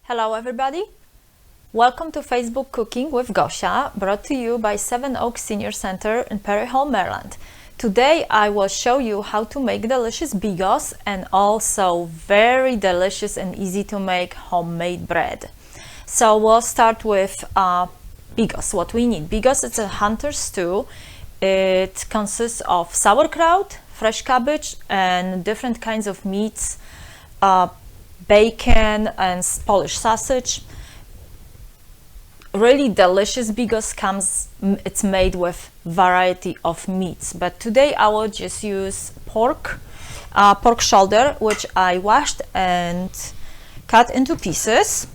Hello everybody! Welcome to Facebook Cooking with Gosia, brought to you by Seven Oaks Senior Center in Perry Hall, Maryland. Today I will show you how to make delicious bigos and also very delicious and easy to make homemade bread. So we'll start with bigos. What we need. Bigos, it's a hunter stew. It consists of sauerkraut, fresh cabbage and different kinds of meats, bacon and Polish sausage. Really delicious bigos it's made with variety of meats, but today I will just use pork shoulder, which I washed and cut into pieces,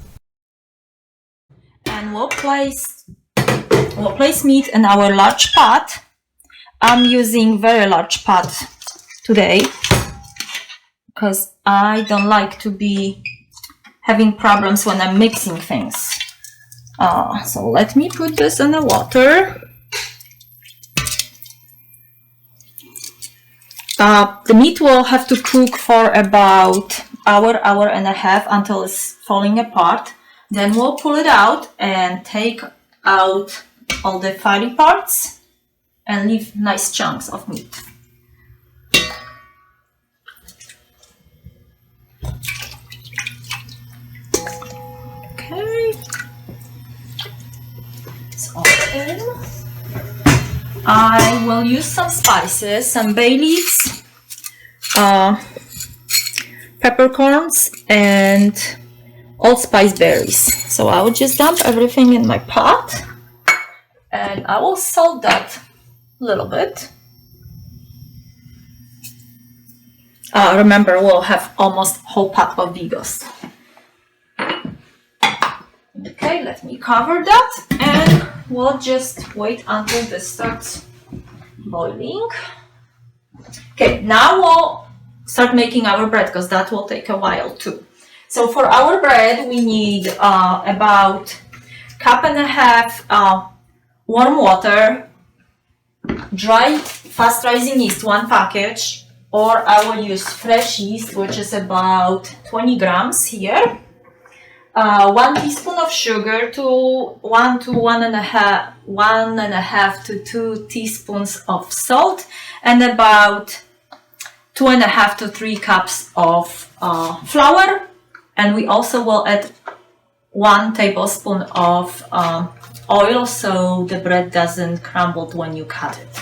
and we'll place meat in our large pot. I'm using very large pot today because I don't like to be having problems when I'm mixing things. So let me put this in the water. The meat will have to cook for about hour and a half until it's falling apart. Then we'll pull it out and take out all the fatty parts and leave nice chunks of meat. I will use some spices, some bay leaves, peppercorns, and allspice berries. So I will just dump everything in my pot, and I will salt that a little bit. Remember, we'll have almost whole pot of bigos. Okay, let me cover that, and we'll just wait until this starts boiling. Okay, now we'll start making our bread because that will take a while too. So for our bread, we need about 1.5 cups warm water, dry fast rising yeast, 1 package, or I will use fresh yeast, which is about 20 grams here. 1 teaspoon of sugar, 1 to 1.5 to 2 teaspoons of salt, and about 2.5 to 3 cups of flour. And we also will add 1 tablespoon of oil so the bread doesn't crumble when you cut it.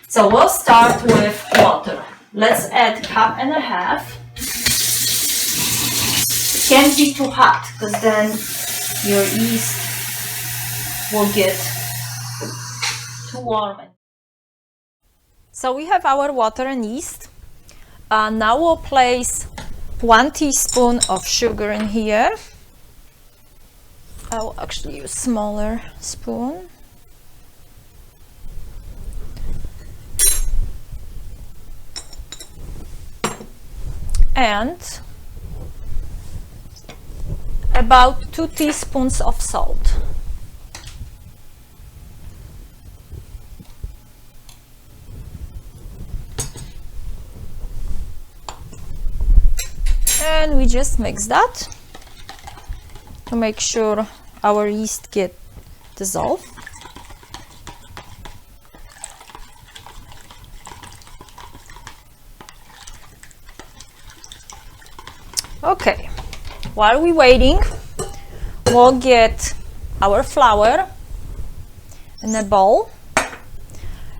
So we'll start with water. Let's add 1.5 cups. Can't be too hot because then your yeast will get too warm. So we have our water and yeast. Now we'll place 1 teaspoon of sugar in here. I will actually use smaller spoon. And about 2 teaspoons of salt. And we just mix that to make sure our yeast get dissolved. Okay. While we're waiting, we'll get our flour in a bowl.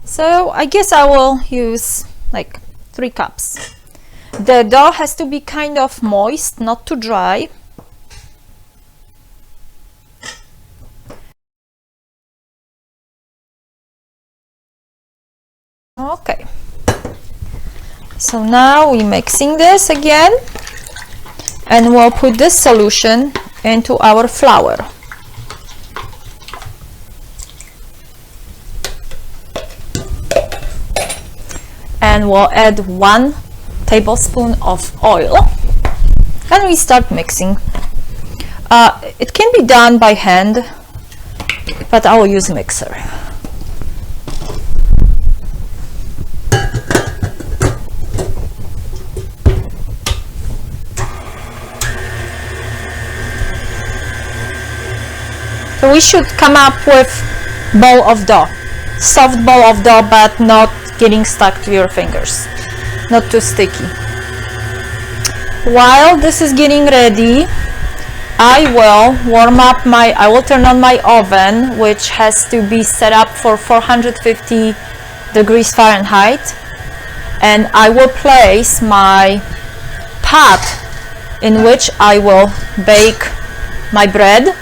So I guess I will use like 3 cups. The dough has to be kind of moist, not too dry. Okay. So now we're mixing this again. And we'll put this solution into our flour. And we'll add 1 tablespoon of oil. And we start mixing. It can be done by hand, but I will use mixer. we should come up with ball of dough, soft ball of dough, but not getting stuck to your fingers, not too sticky. While this is getting ready, I will turn on my oven, which has to be set up for 450 degrees Fahrenheit, and I will place my pot in which I will bake my bread.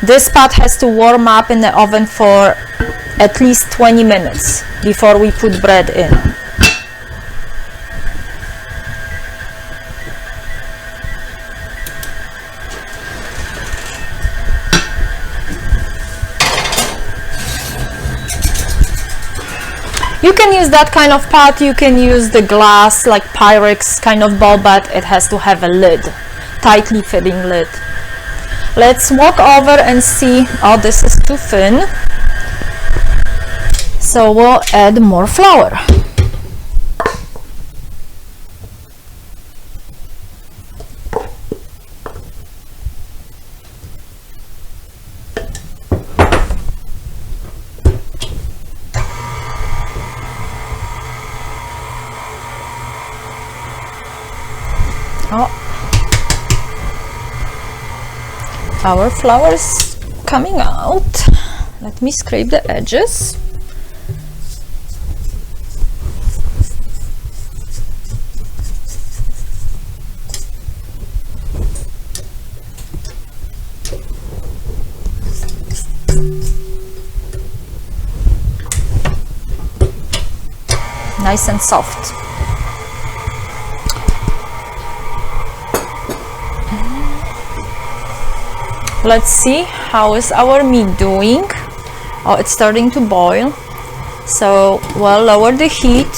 This pot has to warm up in the oven for at least 20 minutes before we put bread in. You can use that kind of pot, you can use the glass like Pyrex kind of bowl, but it has to have a lid, tightly fitting lid. Let's walk over and see. Oh, this is too thin, so we'll add more flour. Oh, our flour is coming out. Let me scrape the edges. Nice and soft. Let's see how is our meat doing. Oh, it's starting to boil, so we'll lower the heat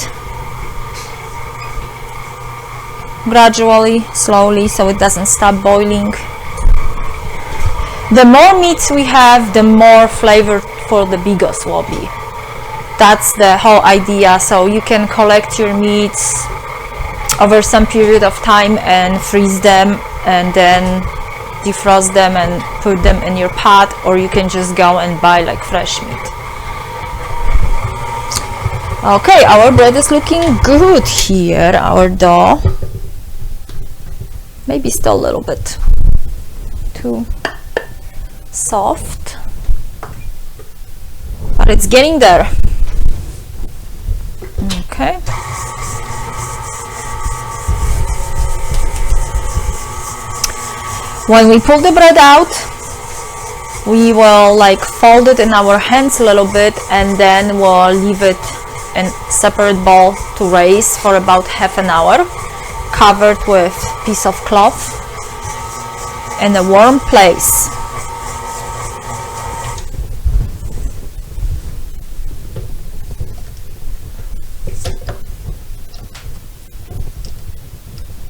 gradually, slowly, so it doesn't stop boiling. The more meats we have, the more flavor for the bigos will be. That's the whole idea. So you can collect your meats over some period of time and freeze them and then defrost them and put them in your pot, or you can just go and buy like fresh meat. Okay, our bread is looking good here. Our dough, maybe still a little bit too soft, but it's getting there. Okay. When we pull the bread out, we will like fold it in our hands a little bit, and then we'll leave it in separate bowl to raise for about half an hour, covered with piece of cloth in a warm place.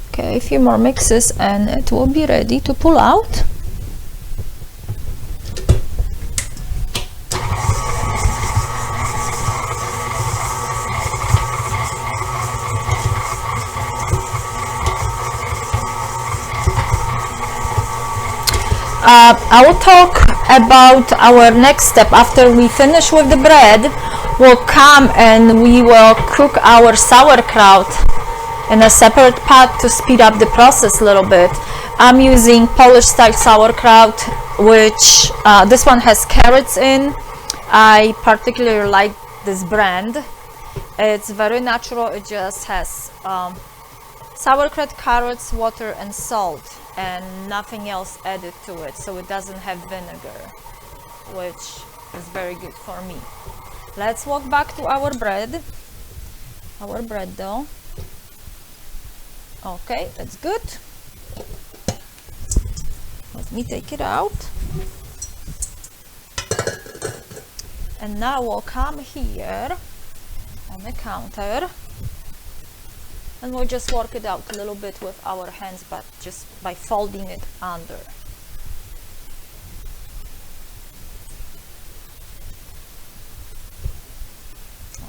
Okay, a few more mixes and it will be ready to pull out. I will talk about our next step. After we finish with the bread, we'll come and we will cook our sauerkraut in a separate pot to speed up the process a little bit. I'm using Polish style sauerkraut, which this one has carrots in. I particularly like this brand. It's very natural. It just has sauerkraut, carrots, water and salt, and nothing else added to it, so it doesn't have vinegar, which is very good for me. Let's walk back to our bread dough. Okay, that's good. Let me take it out. And now we'll come here on the counter and we'll just work it out a little bit with our hands, but just by folding it under.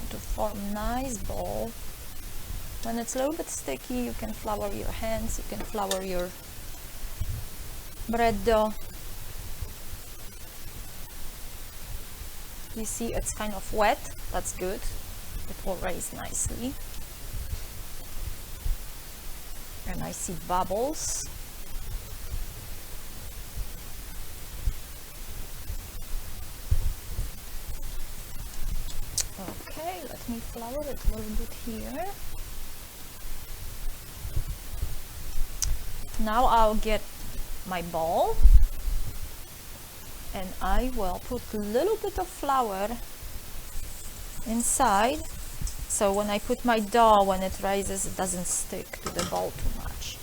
To form nice ball. When it's a little bit sticky, you can flour your hands, you can flour your bread dough. You see it's kind of wet. That's good. It will raise nicely. And I see bubbles. Okay, let me flour it a little bit here. Now I'll get my bowl and I will put a little bit of flour inside, so when I put my dough, when it rises, it doesn't stick to the bowl too much.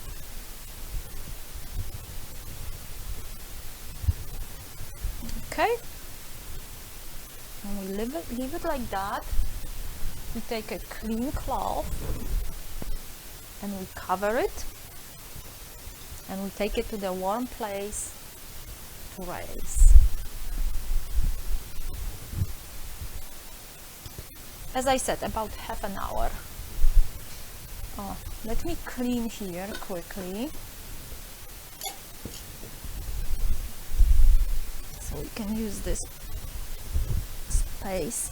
Okay, and we leave it like that. We take a clean cloth and we cover it, and we take it to the warm place to raise. As I said, about half an hour. Let me clean here quickly, so we can use this space.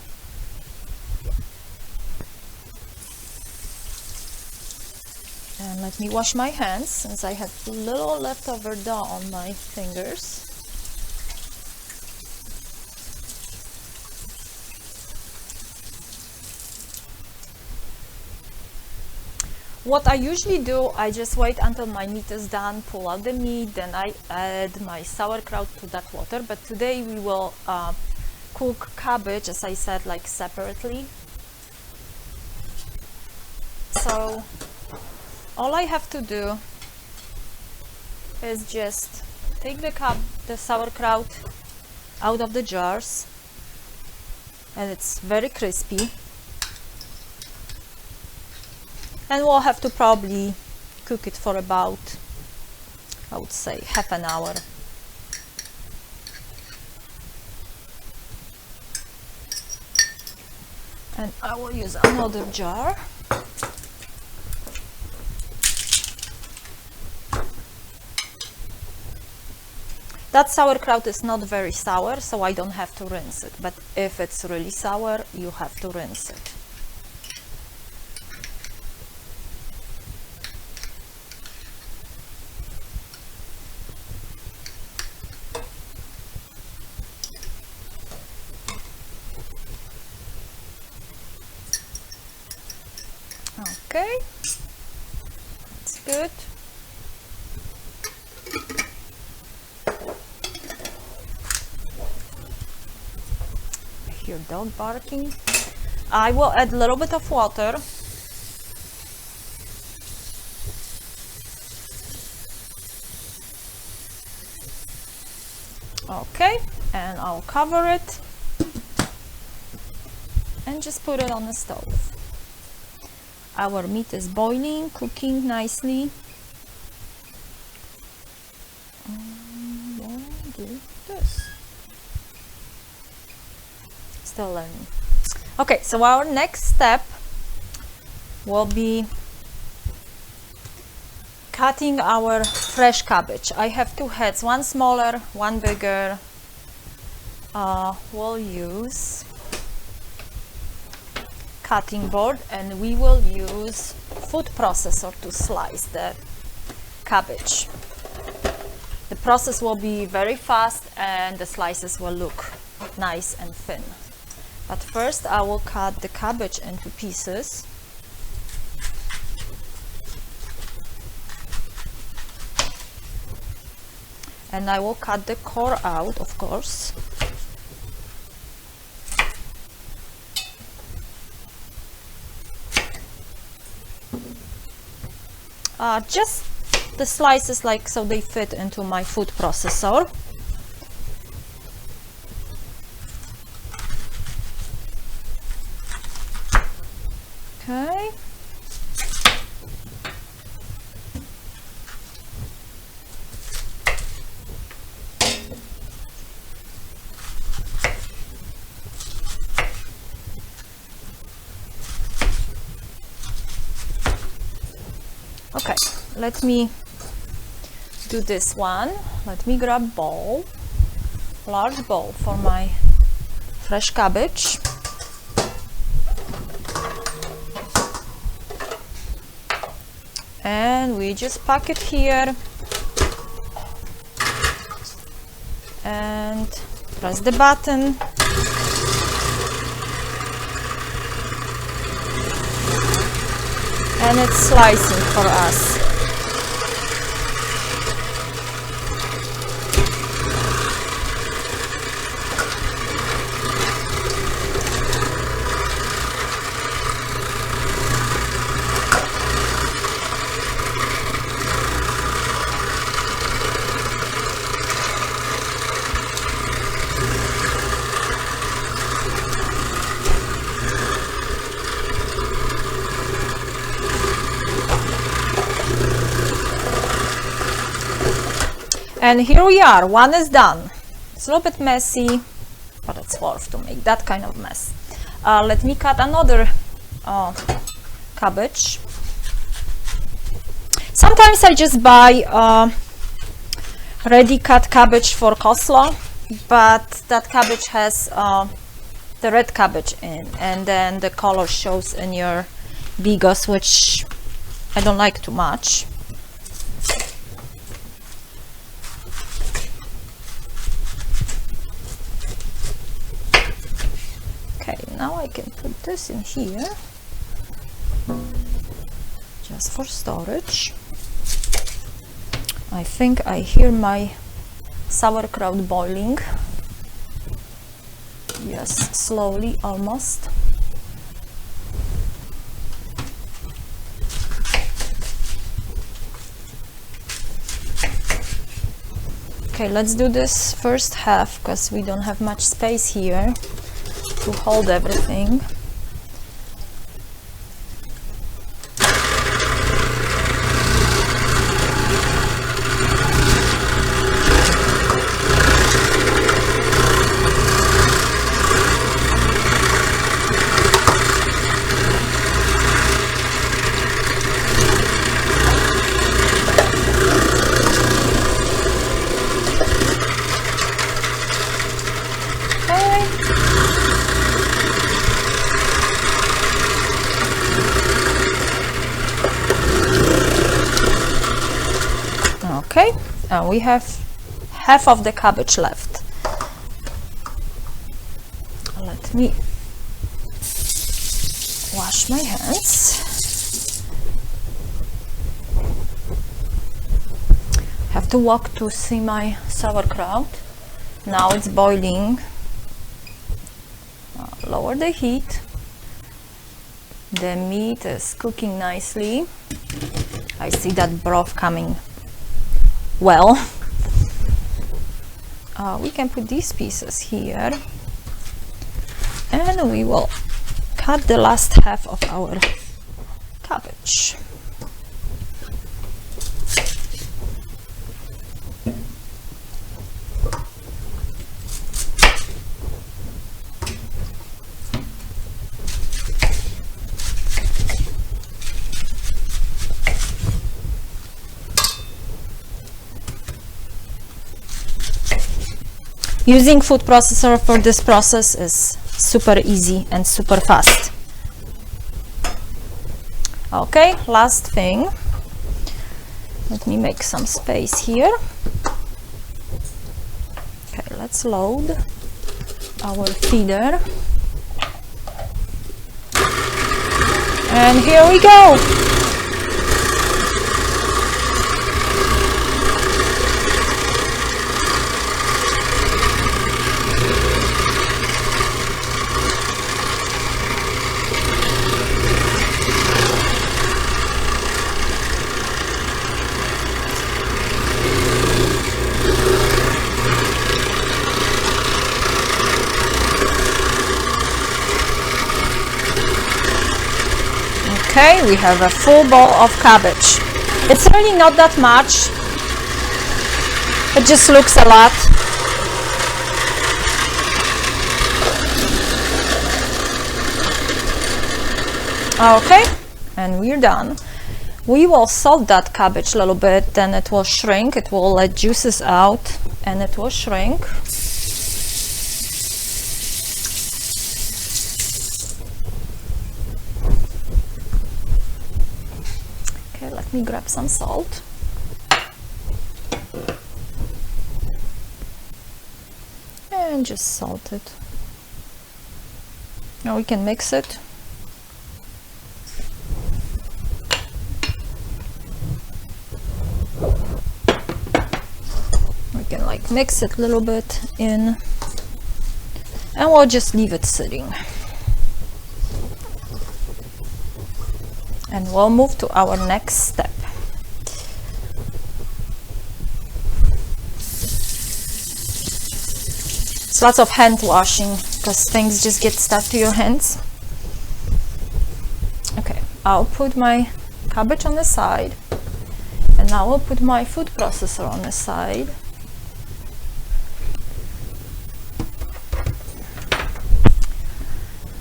And let me wash my hands, since I have a little leftover dough on my fingers. What I usually do, I just wait until my meat is done, pull out the meat, then I add my sauerkraut to that water. But today we will cook cabbage, as I said, like separately. So all I have to do is just take the sauerkraut out of the jars, and it's very crispy. And we'll have to probably cook it for about, I would say, half an hour. And I will use another jar. That sauerkraut is not very sour, so I don't have to rinse it. But if it's really sour, you have to rinse it. Okay, that's good. I hear dog barking. I will add a little bit of water. Okay, and I'll cover it and just put it on the stove. Our meat is boiling, cooking nicely. We'll do this. Still learning. Okay, so our next step will be cutting our fresh cabbage. I have two heads, one smaller, one bigger. We'll use cutting board, and we will use food processor to slice the cabbage. The process will be very fast and the slices will look nice and thin. But first I will cut the cabbage into pieces. And I will cut the core out, of course. Just the slices, like so they fit into my food processor. Okay. Okay, let me do this one. Let me grab bowl, large bowl for my fresh cabbage. And we just pack it here and press the button. And it's slicing for us. And here we are, one is done. It's a little bit messy, but it's worth to make that kind of mess. Let me cut another cabbage. Sometimes I just buy ready cut cabbage for coleslaw, but that cabbage has the red cabbage in, and then the color shows in your Bigos, which I don't like too much. Okay, now I can put this in here just for storage. I think I hear my sauerkraut boiling. Yes, slowly, almost. Okay, let's do this first half because we don't have much space here to hold everything. Okay, and we have half of the cabbage left. Let me wash my hands. Have to walk to see my sauerkraut. Now it's boiling. Lower the heat. The meat is cooking nicely. I see that broth coming well. We can put these pieces here, and we will cut the last half of our cabbage. Using food processor for this process is super easy and super fast. Okay, last thing. Let me make some space here. Okay, let's load our feeder. And here we go. Okay, we have a full bowl of cabbage. It's really not that much. It just looks a lot. Okay, and we're done. We will salt that cabbage a little bit, then it will shrink. It will let juices out and it will shrink. Okay, let me grab some salt. And just salt it. Now we can mix it. We can like mix it a little bit in, and we'll just leave it sitting. And we'll move to our next step. It's lots of hand washing because things just get stuck to your hands. Okay, I'll put my cabbage on the side, and now I'll put my food processor on the side.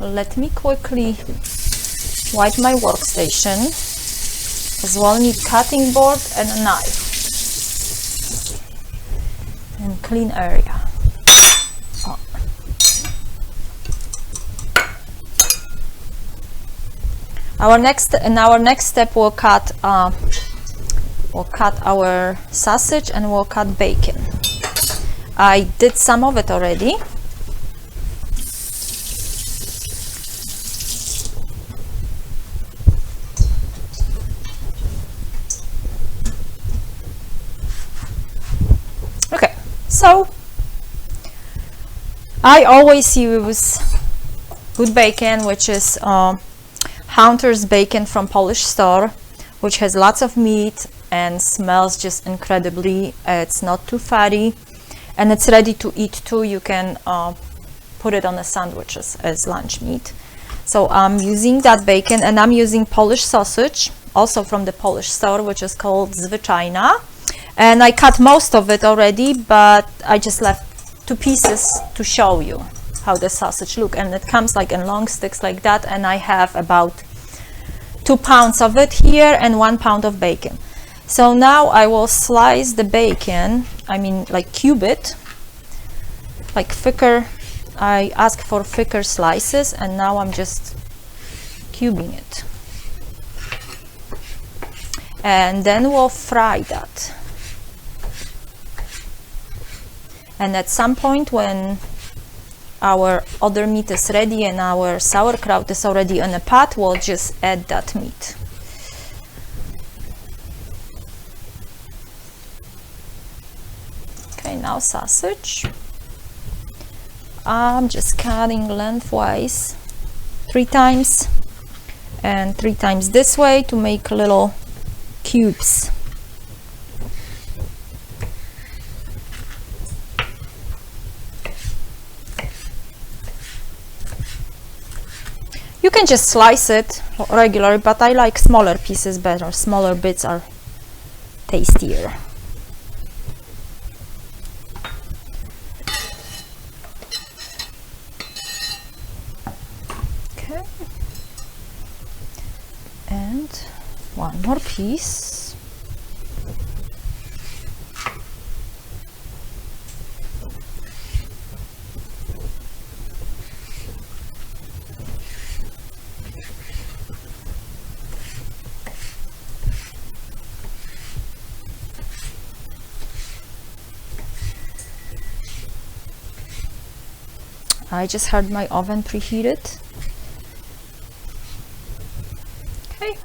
Let me quickly wipe my workstation, as well need cutting board and a knife, and clean area. Oh. Our next step, we'll cut our sausage and we'll cut bacon. I did some of it already. So I always use good bacon, which is Hunter's bacon from Polish store, which has lots of meat and smells just incredibly. It's not too fatty, and it's ready to eat too. You can put it on the sandwiches as lunch meat. So I'm using that bacon, and I'm using Polish sausage, also from the Polish store, which is called Zwyczajna. And I cut most of it already, but I just left 2 pieces to show you how the sausage look. And it comes like in long sticks like that, and I have about 2 pounds of it here and 1 pound of bacon. So now I will slice the bacon, I mean like cube it, like thicker. I ask for thicker slices, and now I'm just cubing it. And then we'll fry that. And at some point when our other meat is ready and our sauerkraut is already in a pot, we'll just add that meat. Okay, now sausage. I'm just cutting lengthwise 3 times and 3 times this way to make little cubes. You can just slice it regularly, but I like smaller pieces better. Smaller bits are tastier. Okay. And one more piece. I just had my oven preheated. Okay.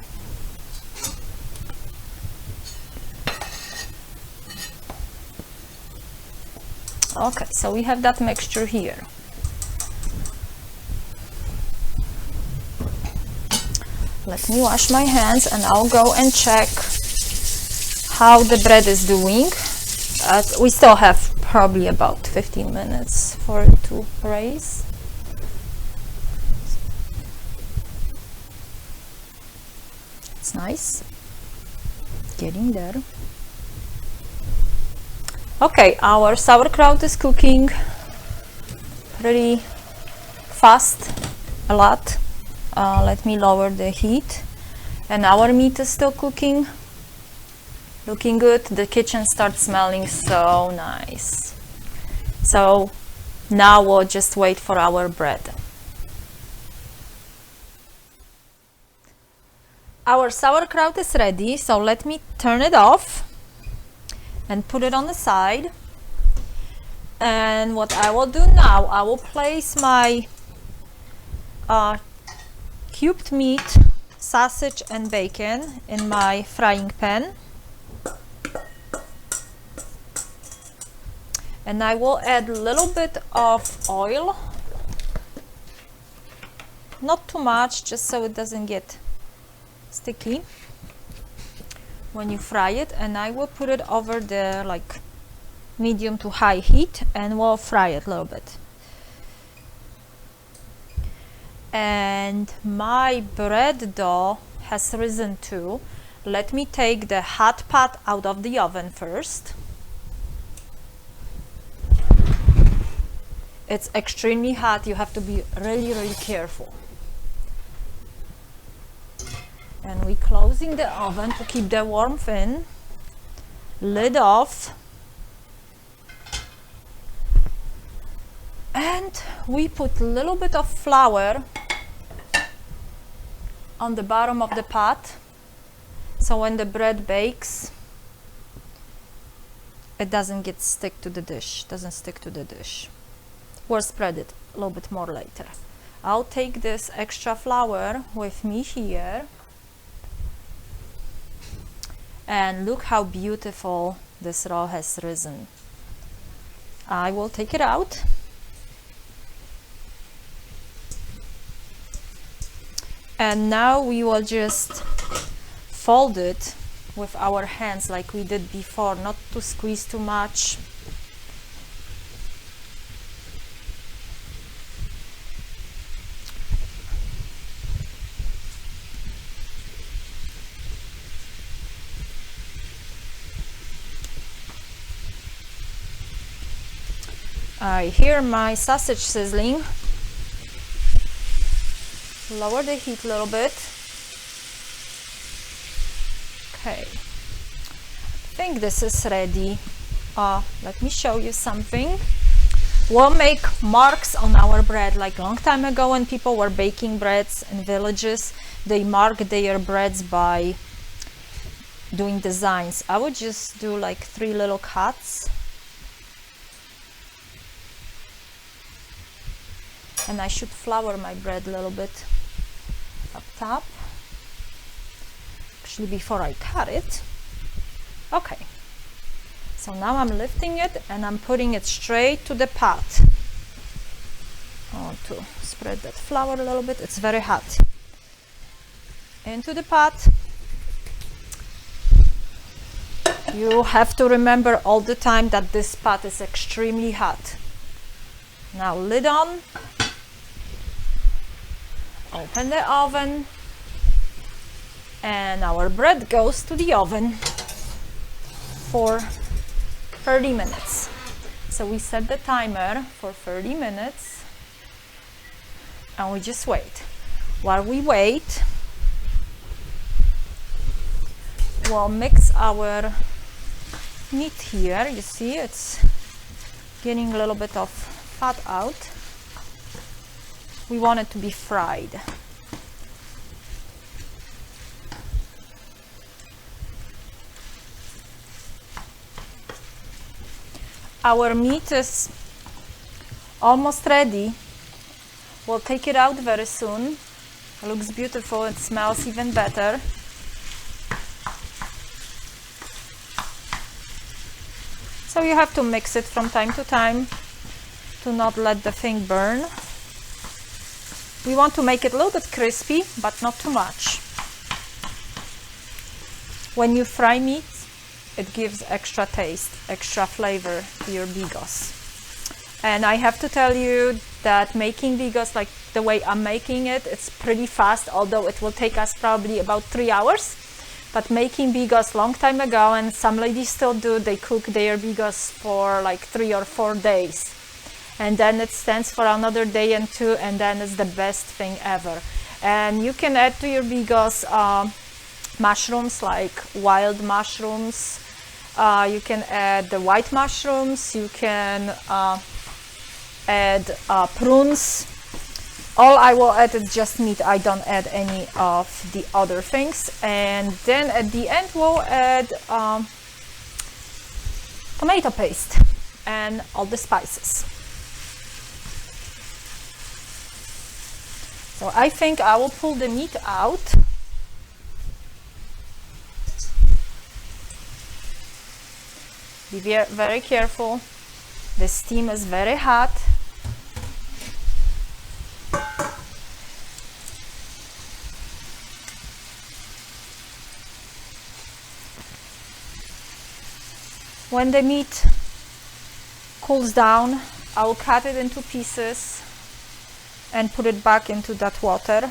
Okay, so we have that mixture here. Let me wash my hands and I'll go and check how the bread is doing. We still have probably about 15 minutes for it to raise. It's nice. Getting there. Okay, our sauerkraut is cooking pretty fast, a lot. Let me lower the heat. And our meat is still cooking. Looking good. The kitchen starts smelling so nice. So now we'll just wait for our bread. Our sauerkraut is ready, so let me turn it off and put it on the side. And what I will do now, I will place my cubed meat, sausage and bacon in my frying pan. And I will add a little bit of oil. Not too much, just so it doesn't get sticky when you fry it. And I will put it over the like medium to high heat and we'll fry it a little bit. And my bread dough has risen too. Let me take the hot pot out of the oven first. It's extremely hot, you have to be really, really careful. And we're closing the oven to keep the warmth in. Lid off. And we put a little bit of flour on the bottom of the pot. So when the bread bakes, it doesn't stick to the dish. We'll spread it a little bit more later. I'll take this extra flour with me here. And look how beautiful this roll has risen. I will take it out. And now we will just fold it with our hands like we did before, not to squeeze too much. I hear my sausage sizzling. Lower the heat a little bit. Okay, I think this is ready. Let me show you something. We'll make marks on our bread. Like a long time ago when people were baking breads in villages, they mark their breads by doing designs. I would just do like 3 little cuts. And I should flour my bread a little bit up top. Actually, before I cut it. Okay. So now I'm lifting it and I'm putting it straight to the pot. I want to spread that flour a little bit. It's very hot. Into the pot. You have to remember all the time that this pot is extremely hot. Now lid on. Open the oven, and our bread goes to the oven for 30 minutes. So we set the timer for 30 minutes and we just wait. While we wait, we'll mix our meat here. You see it's getting a little bit of fat out. We want it to be fried. Our meat is almost ready. We'll take it out very soon. It looks beautiful, it smells even better. So you have to mix it from time to time to not let the thing burn. We want to make it a little bit crispy, but not too much. When you fry meat, it gives extra taste, extra flavor to your bigos. And I have to tell you that making bigos like the way I'm making it, it's pretty fast, although it will take us probably about 3 hours. But making bigos long time ago, and some ladies still do, they cook their bigos for like 3 or 4 days. And then it stands for another day and 2, and then it's the best thing ever. And you can add to your bigos mushrooms, like wild mushrooms. You can add the white mushrooms. You can add prunes. all I will add is just meat. I don't add any of the other things. And then at the end we'll add tomato paste and all the spices. So I think I will pull the meat out. Be very careful. The steam is very hot. When the meat cools down, I will cut it into pieces and put it back into that water.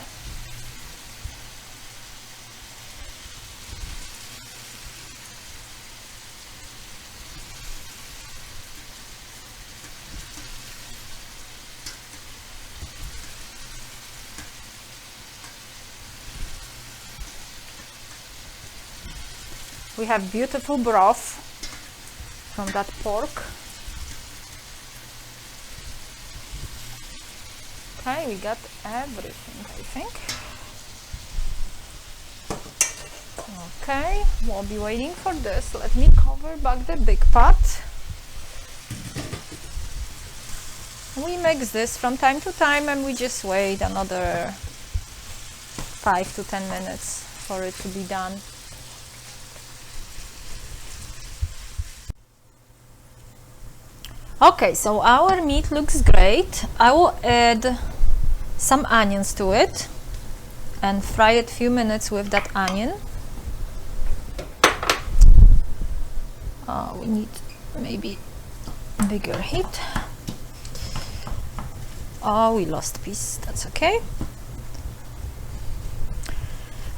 We have beautiful broth from that pork. Okay, we got everything, I think. Okay, we'll be waiting for this. Let me cover back the big pot. We mix this from time to time and we just wait another 5 to 10 minutes for it to be done. Okay, so our meat looks great. I will add some onions to it and fry it a few minutes with that onion. We need maybe bigger heat. Oh, we lost piece, that's okay.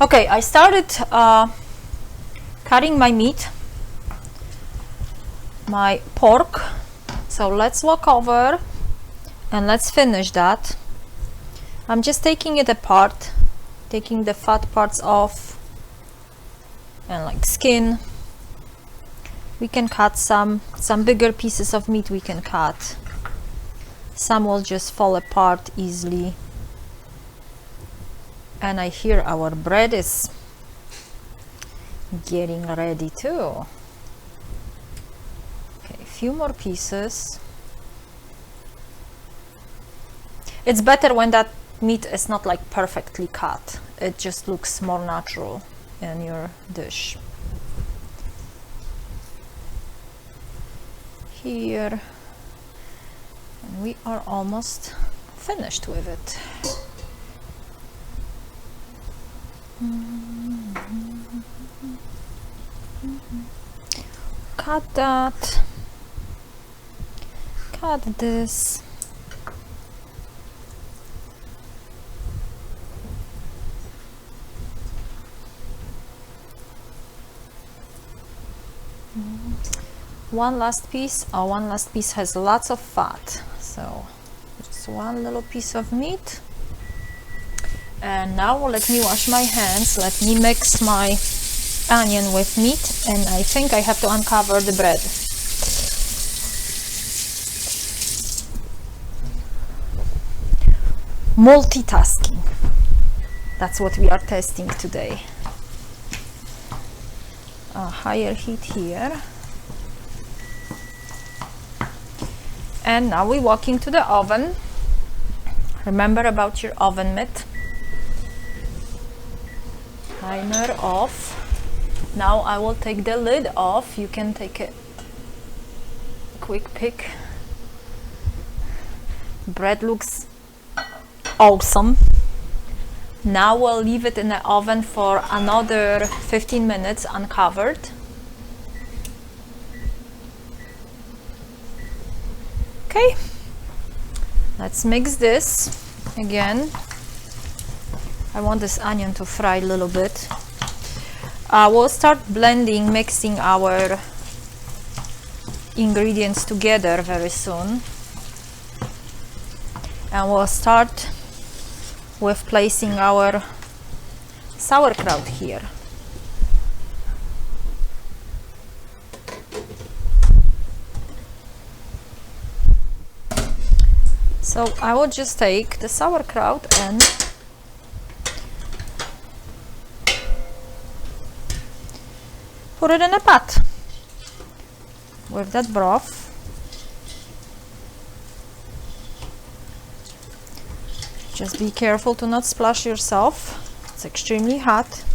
Okay, I started cutting my meat, my pork. So let's walk over and let's finish that. I'm just taking it apart, taking the fat parts off and like skin. We can cut some bigger pieces of meat we can cut. Some will just fall apart easily. And I hear our bread is getting ready too. Few more pieces. It's better when that meat is not like perfectly cut. It just looks more natural in your dish. Here, and we are almost finished with it. Cut that. Cut this. One last piece. Oh, one last piece has lots of fat. So just one little piece of meat. And now let me wash my hands. Let me mix my onion with meat. And I think I have to uncover the bread. Multitasking. That's what we are testing today. A higher heat here. And now we walk into the oven. Remember about your oven mitt. Timer off. Now I will take the lid off. You can take a quick pick. Bread looks awesome. Now we'll leave it in the oven for another 15 minutes uncovered. Okay, let's mix this again. I want this onion to fry a little bit. We'll start blending, mixing our ingredients together very soon. And we'll start with placing our sauerkraut here. So I will just take the sauerkraut and put it in a pot with that broth. Just be careful to not splash yourself. It's extremely hot.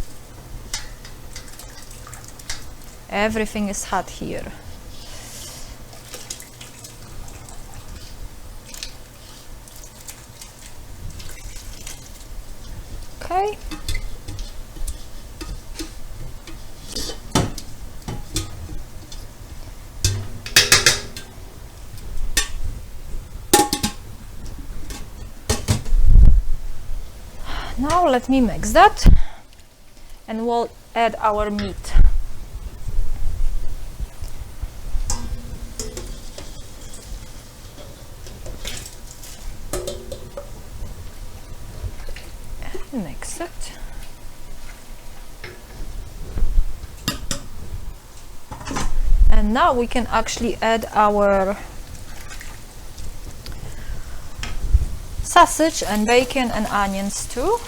Everything is hot here. Okay. Now let me mix that and we'll add our meat. Mix it. And now we can actually add our sausage and bacon and onions too.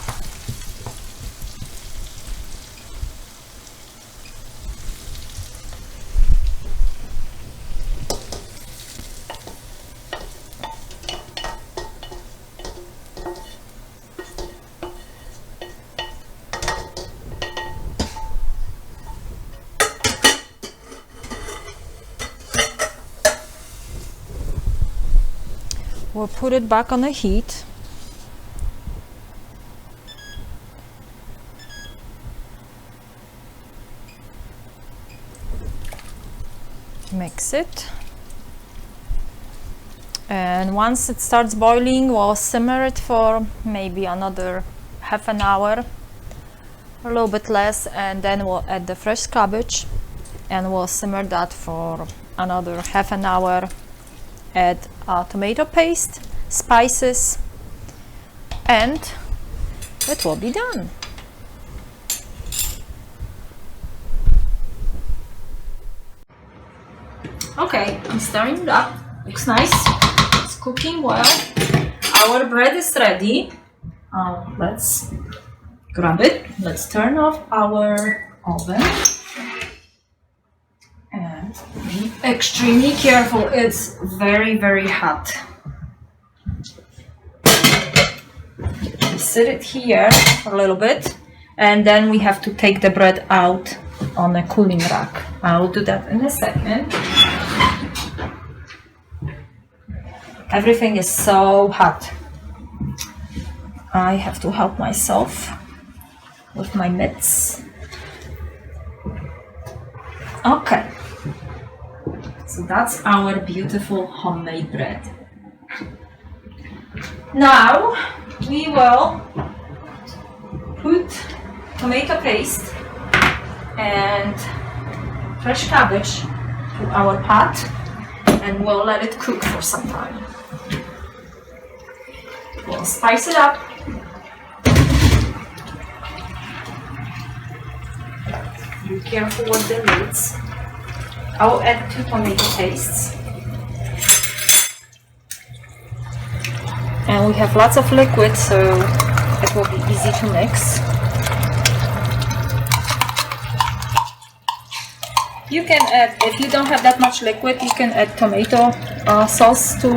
We'll put it back on the heat. Mix it. And once it starts boiling, we'll simmer it for maybe another half an hour, a little bit less, and then we'll add the fresh cabbage and we'll simmer that for another half an hour. Add tomato paste, spices, and it will be done. Okay, I'm stirring it up. Looks nice. It's cooking well. Our bread is ready. Let's grab it. Let's turn off our oven. And be extremely careful, it's very, very hot. Sit it here for a little bit and then we have to take the bread out on a cooling rack. I'll do that in a second. Everything is so hot. I have to help myself with my mitts. Okay. So that's our beautiful homemade bread. Now we will put tomato paste and fresh cabbage to our pot and we'll let it cook for some time. We'll spice it up. Be careful with the lids. I'll add 2 tomato pastes. And we have lots of liquid, so it will be easy to mix. You can add, if you don't have that much liquid, you can add tomato sauce to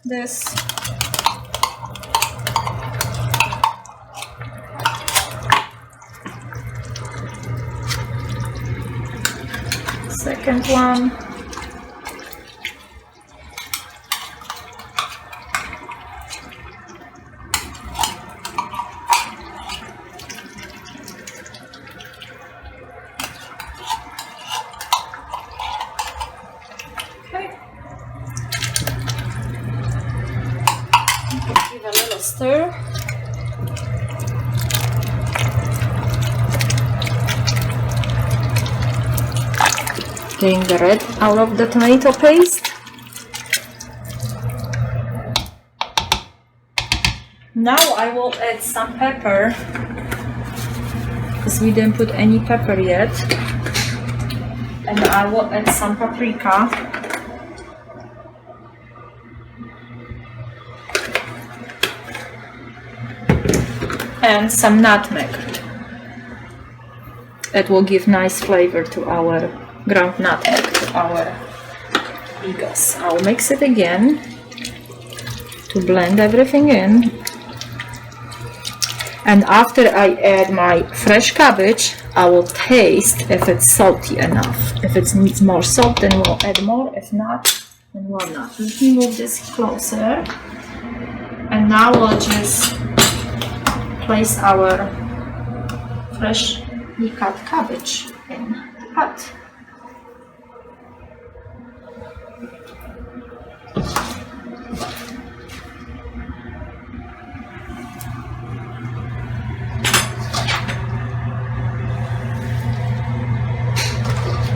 this. Second one. Okay. Give a little stir. Getting the red out of the tomato paste. Now I will add some pepper, because we didn't put any pepper yet. And I will add some paprika. and some nutmeg. It will give nice flavor to our ground nutmeg, to our bigos. I'll mix it again to blend everything in. And after I add my fresh cabbage, I will taste if it's salty enough. If it needs more salt, then we'll add more. If not, then we'll not. Let me move this closer. And now we'll just place our freshly cut cabbage in the pot.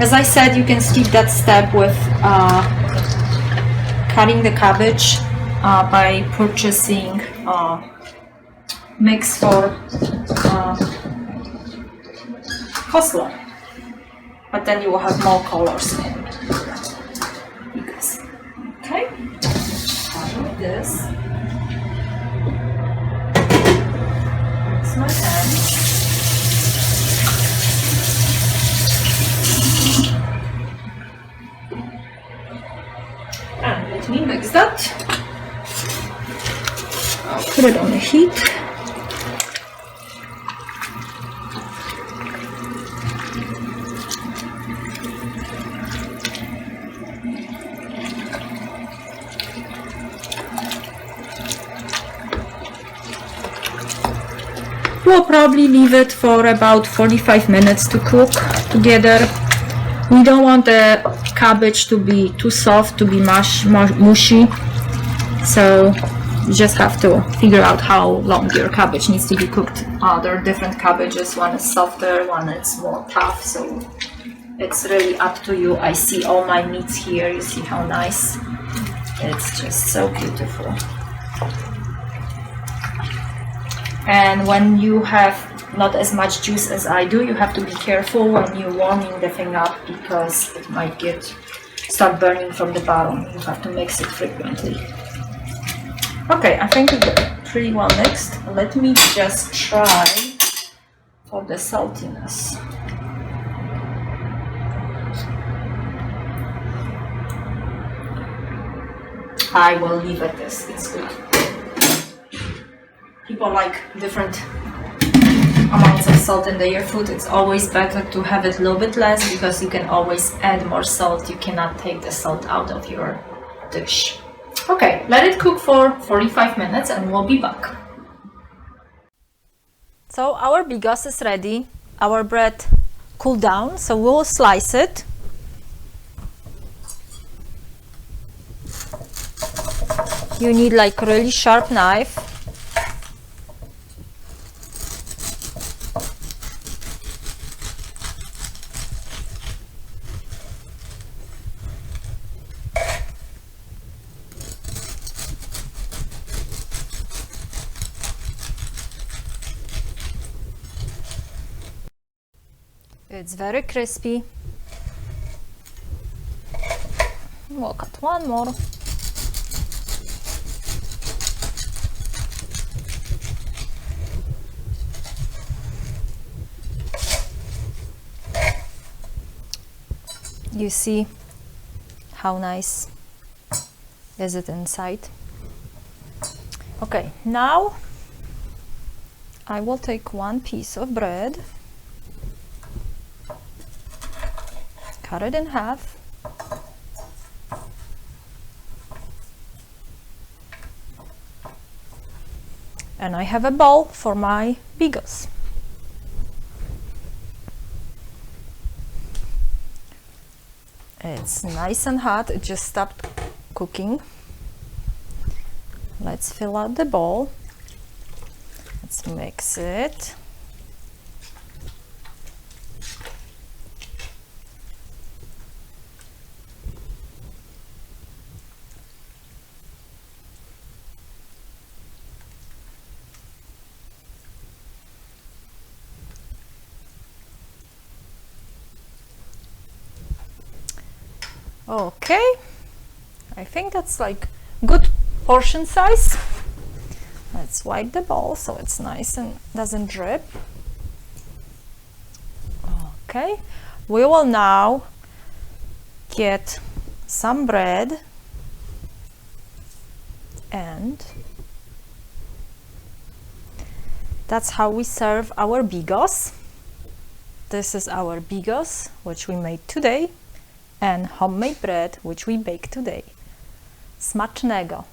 As I said, you can skip that step with cutting the cabbage by purchasing mix for coleslaw, but then you will have more colors in bigos. Okay, like this. That's my hand. And let me mix that. I'll put it on the heat. We'll probably leave it for about 45 minutes to cook together. We don't want the cabbage to be too soft, to be mushy, so you just have to figure out how long your cabbage needs to be cooked. There are different cabbages, one is softer, one is more tough, so it's really up to you. I see all my meats here, you see how nice, it's just so beautiful. And when you have not as much juice as I do, you have to be careful when you're warming the thing up because it might start burning from the bottom. You have to mix it frequently. Okay, I think it's pretty well mixed. Let me just try for the saltiness. I will leave it this, it's good. People like different amounts of salt in their food. It's always better to have it a little bit less because you can always add more salt. You cannot take the salt out of your dish. Okay, let it cook for 45 minutes and we'll be back. So our bigos is ready. Our bread cooled down, so we'll slice it. You need like a really sharp knife. It's very crispy. We'll cut one more. You see how nice is it inside. Okay, now I will take one piece of bread, cut it in half, and I have a bowl for my bigos. It's nice and hot, it just stopped cooking. Let's fill out the bowl. Let's mix it. Okay, I think that's like good portion size. Let's Let's wipe the bowl so it's nice and doesn't drip. Okay, we will now get some bread and that's how we serve our bigos. This is our bigos, which we made today, and homemade bread, which we baked today. Smacznego!